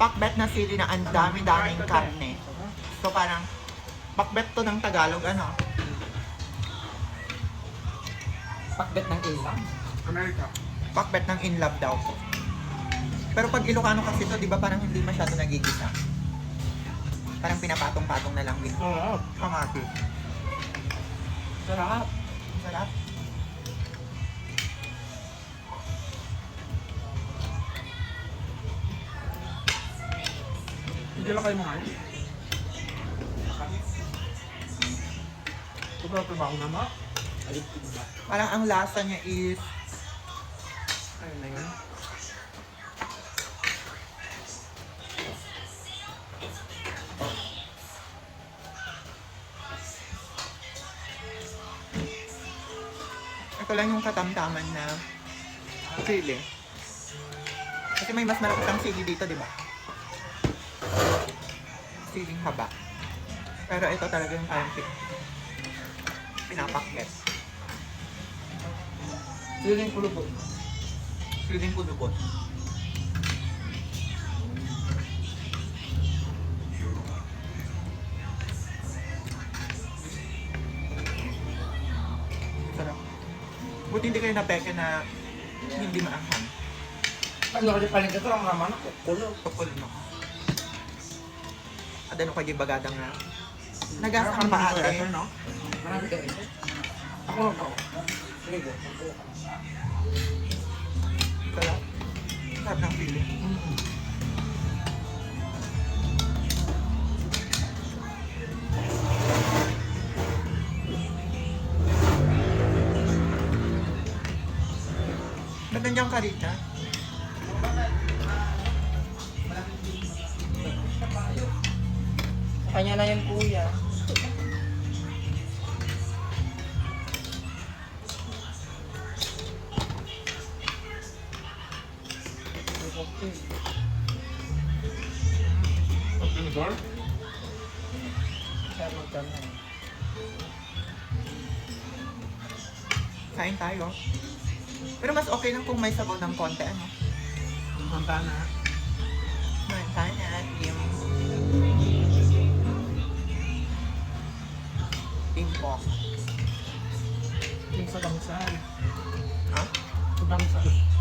pakbet na sili na ang dami-daming karne. So parang, pakbet to ng Tagalog, ano? Pakbet ng ilang. Amerika. Pakbet ng in love daw po. Pero pag Ilocano kasi to, di ba parang hindi masyado nagigisa. Parang pinapatong-patong na lang din. Sarap. Kamatis. Sarap. Sarap. Hindi lang kayo mga yun. Sobrang trabaho na ma. Alikid ba? Parang ang lasa niya is, Ayun na yun. ito lang yung katamtaman na sili. Kasi may mas malaki ang sili dito, di ba? Siling haba. Pero ito talaga yung parang pinapakbet. Siling pulubog. Siling pudubot. Sarap. Buti hindi kayo napeke na hindi maanghang. Ano kasi paling ito ang raman ako. Kulo. Tukol mo. At ano kayo bagadang na nagasang pa ate. no? Marami ka ito. Ako lang ako. Sige go. Sarap. Sarap ng feeling. Ba't nandiyan ka rita? Kanya na yan kuya. Okay. Pag-pinagor? Kaya magkano. Kain tayo. Pero mas okay lang kung may sabaw ng konti, ano? Hanta na. Kain tayo na, Tim. Timpok. Yung sa bangsal. Ha? Sa bangsal.